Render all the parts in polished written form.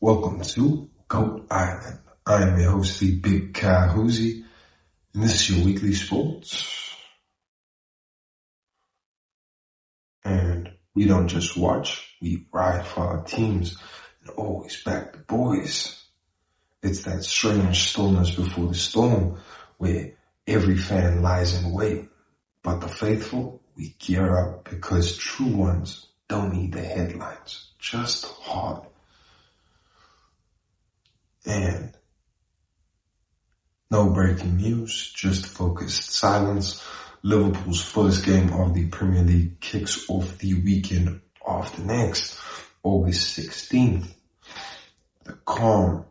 Welcome to Goat Island. I am your host, the Big Ka Huzzi, and this is your weekly sports. And we don't just watch, we ride for our teams and always back the boys. It's that strange stillness before the storm where every fan lies in wait, but the faithful, we gear up because true ones don't need the headlines, just heart. And no breaking news, just focused silence. Liverpool's first game of the Premier League kicks off the weekend after next, August 16th. The calm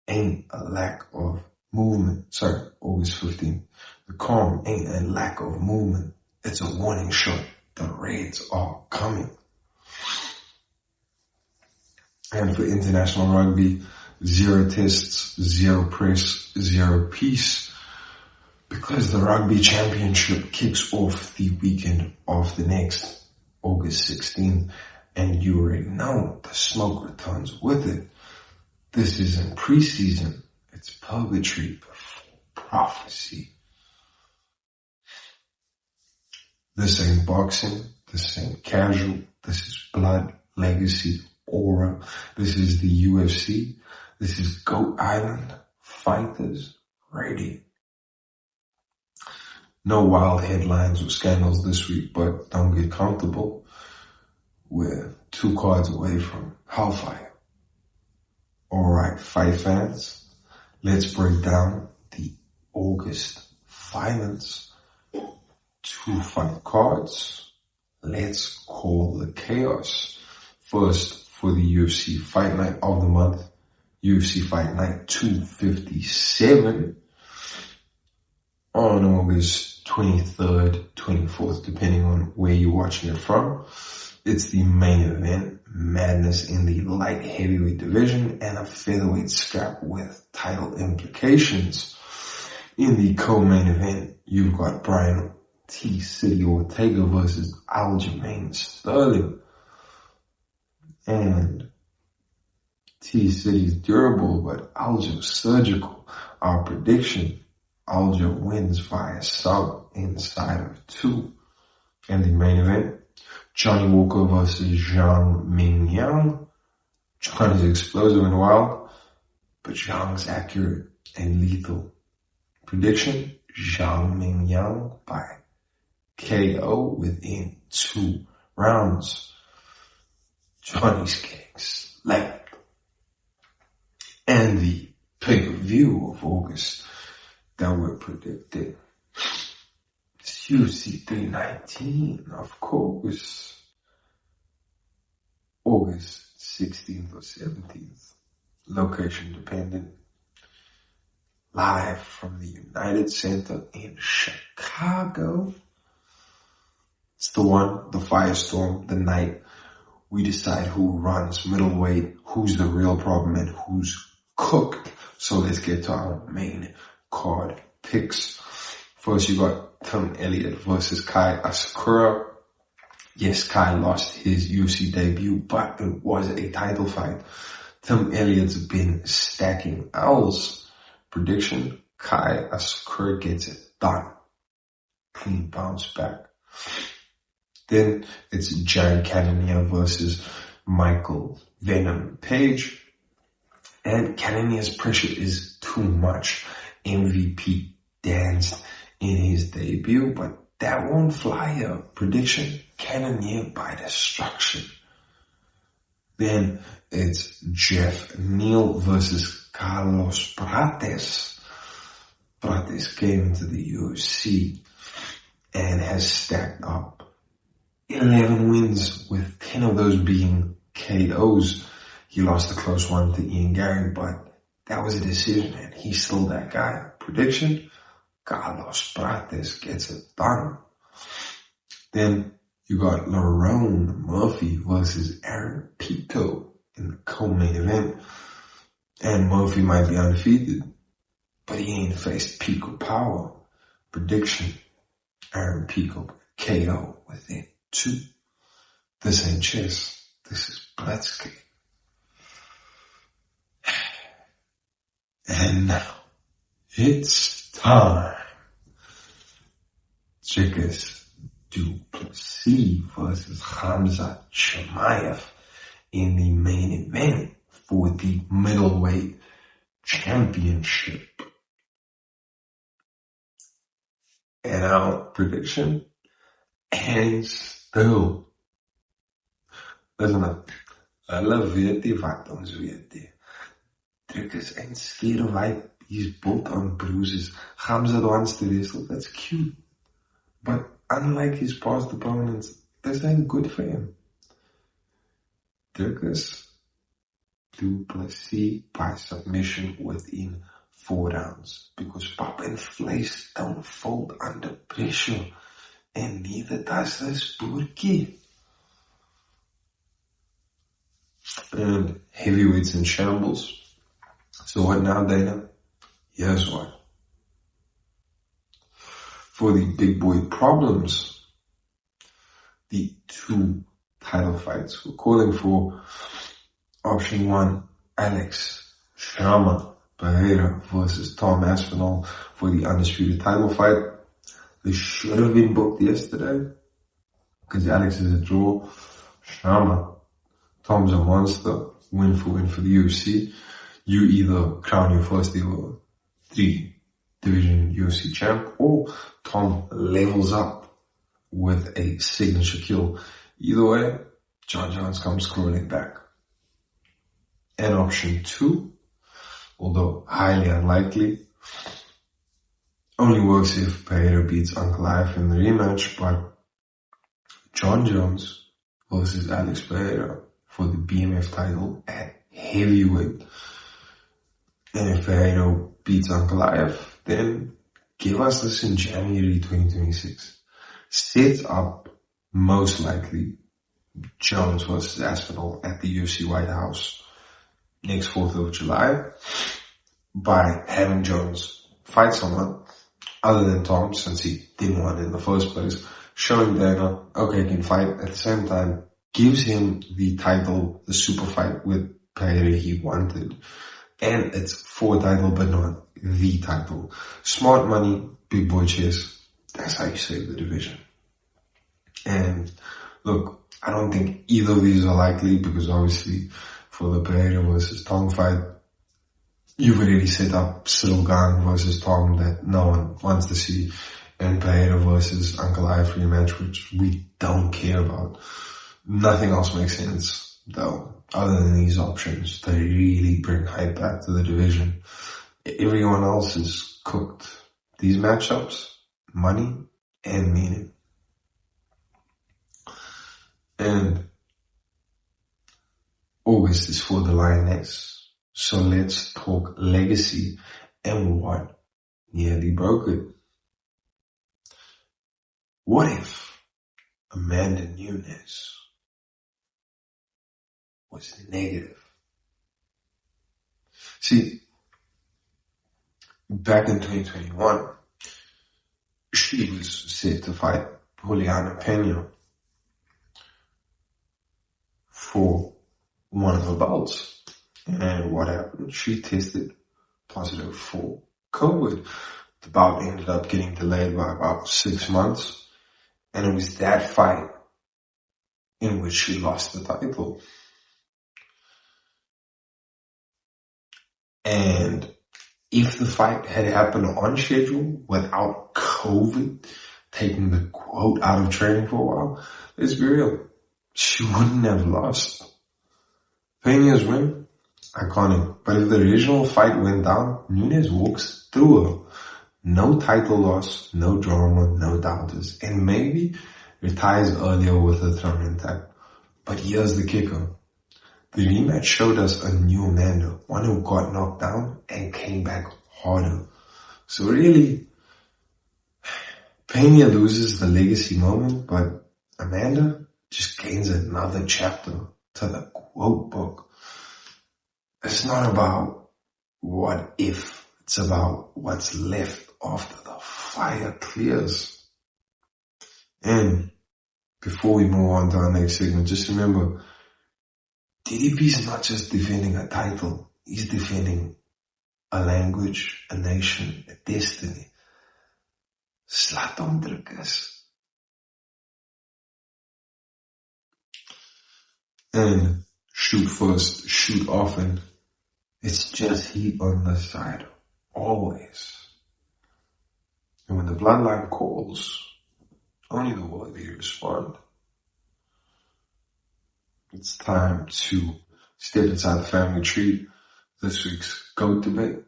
ain't a lack of movement. August 15th. The calm ain't a lack of movement. It's a warning shot. The Reds are coming. And for international rugby, 0 tests, 0 press, 0 peace. Because the Rugby Championship kicks off the weekend after next, August 16th. And you already know the smoke returns with it. This isn't preseason. It's purgatory before prophecy. This ain't boxing. This ain't casual. This is blood, legacy, aura. This is the UFC. This is Goat Island. Fighters ready. No wild headlines or scandals this week, but don't get comfortable. We're 2 cards away from hellfire. Alright, fight fans, let's break down the August finals. 2 fight cards. Let's call the chaos. First, for the UFC Fight Night of the month, UFC Fight Night 257 on August 23rd, 24th, depending on where you're watching it from. It's the main event, madness in the light heavyweight division and a featherweight scrap with title implications. In the co-main event, you've got Brian T. City Ortega versus Aljamain Sterling. And T City's durable, but Aljo surgical. Our prediction, Aljo wins via sub inside of 2. And the main event, Johnny Walker versus Zhang Mingyang. John is explosive and wild, but Zhang's accurate and lethal. Prediction, Zhang Mingyang by KO within 2 rounds. Johnny's getting slapped. And the pay-per-view of August that we're predicting. It's UFC 319, of course. August 16th or 17th. Location dependent. Live from the United Center in Chicago. It's the one, the firestorm, the night. We decide who runs middleweight, who's the real problem, and who's cooked. So let's get to our main card picks. First, you got Tim Elliott versus Kai Asakura. Yes, Kai lost his UFC debut, but it was a title fight. Tim Elliott's been stacking L's. Prediction, Kai Asakura gets it done. Clean bounce back. Then it's Jared Cannonier versus Michael Venom Page. And Cannonier's pressure is too much. MVP danced in his debut, but that won't fly here. Prediction, Cannonier by destruction. Then it's Jeff Neal versus Carlos Prates. Prates came into the UFC and has stacked up 11 wins, with 10 of those being KOs. He lost a close one to Ian Gary, but that was a decision, and he's still that guy. Prediction, Carlos Prates gets it done. Then you got Lerone Murphy versus Aaron Pico in the co-main event. And Murphy might be undefeated, but he ain't faced Pico power. Prediction, Aaron Pico KO within 2. This ain't chess. This is Blitzkrieg. And now, it's time. Dricus du Plessis versus Khamzat in the main event for the middleweight championship. And our prediction, hands still. Listen, hulle weet nie wat ons weet nie. Dricus ain't scared of hype. He's built on bruises. Khamzat wants to wrestle. That's cute. But unlike his past opponents, this ain't good for him. Dricus du Plessis by submission within 4 rounds. Because pop and flesh don't fold under pressure. And neither does this boertjie. And heavyweights in shambles. So what now, Dana? Here's what. For the big boy problems, the 2 title fights, we're calling for option 1, Alex Sharma Pereira versus Tom Aspinall for the undisputed title fight. They should have been booked yesterday because Alex is a draw. Tom's a monster. Win for the UFC. You either crown your first ever 3 division UFC champ, or Tom levels up with a signature kill. Either way, Jon Jones comes crawling back. And option 2, although highly unlikely, only works if Pereira beats Uncle Life in the rematch, but Jon Jones versus Alex Pereira for the BMF title at heavyweight. And if Pereira beats Uncle Life, then give us this in January 2026. Set up, most likely, Jones versus Aspinall at the UFC White House next 4th of July by having Jones fight someone other than Tom, since he didn't want it in the first place, showing Dana, okay, he can fight at the same time, gives him the title, the super fight with Pereira he wanted. And it's for a title, but not the title. Smart money, big boy chess. That's how you save the division. And look, I don't think either of these are likely because obviously for the Pereira versus Tom fight, you've already set up Cyril Gane versus Tom that no one wants to see, and Pereira versus Uncle Life rematch, which we don't care about. Nothing else makes sense though, other than these options to really bring hype back to the division. Everyone else is cooked. These matchups, money and meaning. And August is for the Lioness. So let's talk legacy and what nearly broke it. What if Amanda Nunes was negative? See, back in 2021, she was set to fight Juliana Pena for one of her belts. And what happened? She tested positive for COVID. The bout ended up getting delayed by about 6 months. And it was that fight in which she lost the title. And if the fight had happened on schedule without COVID taking the quote out of training for a while, let's be real, she wouldn't have lost. Pena's win, iconic. But if the original fight went down, Nunes walks through her. No title loss, no drama, no doubters. And maybe retires earlier with her throne intact. But here's the kicker. The rematch showed us a new Amanda, one who got knocked down and came back harder. So really, Pena loses the legacy moment, but Amanda just gains another chapter to the quote book. It's not about what if, it's about what's left after the fire clears. And before we move on to our next segment, just remember, DDP is not just defending a title, he's defending a language, a nation, a destiny. Slat om Dricus. And shoot first, shoot often. It's just heat on the side. Always. And when the bloodline calls, only the worthy respond. It's time to step inside the family tree. This week's GOAT debate.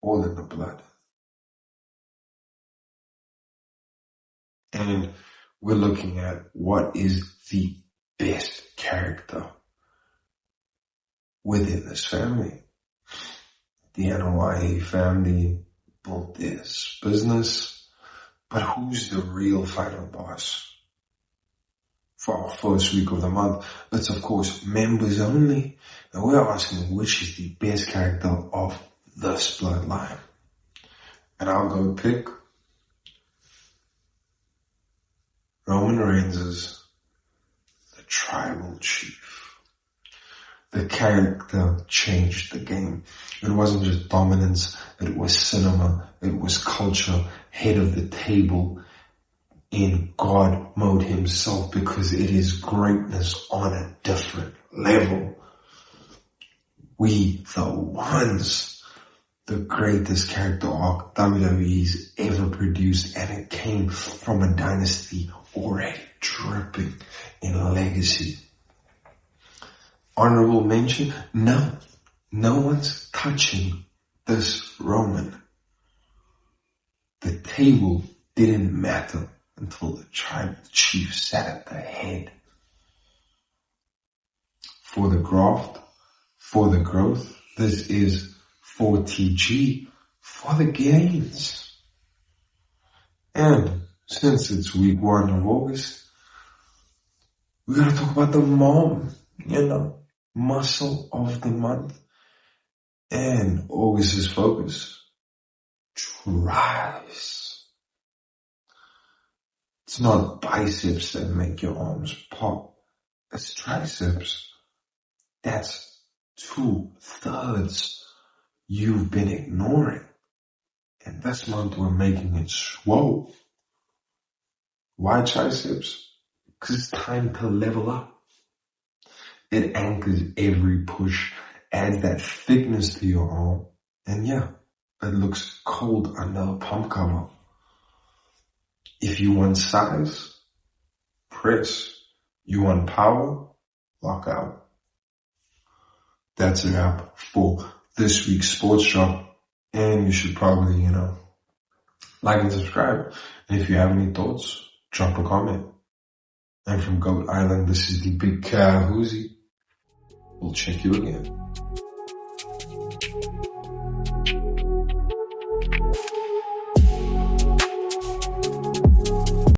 All in the blood. And we're looking at what is the best character within this family. The NOI family built this business, but who's the real final boss? For our first week of the month, it's of course members only, and we're asking which is the best character of this bloodline. And I'll go pick Roman Reigns' the tribal chief. The character changed the game. It wasn't just dominance, it was cinema, it was culture, head of the table, in God mode himself, because it is greatness on a different level. We the ones, the greatest character arc WWE's ever produced, and it came from a dynasty already dripping in legacy. Honorable mention? No one's touching this Roman. The table didn't matter until the tribal chief sat at the head. For the graft, for the growth, this is for TG, for the gains. And since it's week 1 of August, we gotta talk about the mom, muscle of the month. And August's focus, tries. It's not biceps that make your arms pop. It's triceps. That's 2/3 you've been ignoring. And this month we're making it swole. Why triceps? Because it's time to level up. It anchors every push, adds that thickness to your arm. And yeah, it looks cold under a pump cover. If you want size, press. You want power, lock out. That's a wrap for this week's sports drop. And you should probably, like and subscribe. And if you have any thoughts, drop a comment. And from Goat Island, this is the Big Ka Huzzi. We'll check you again.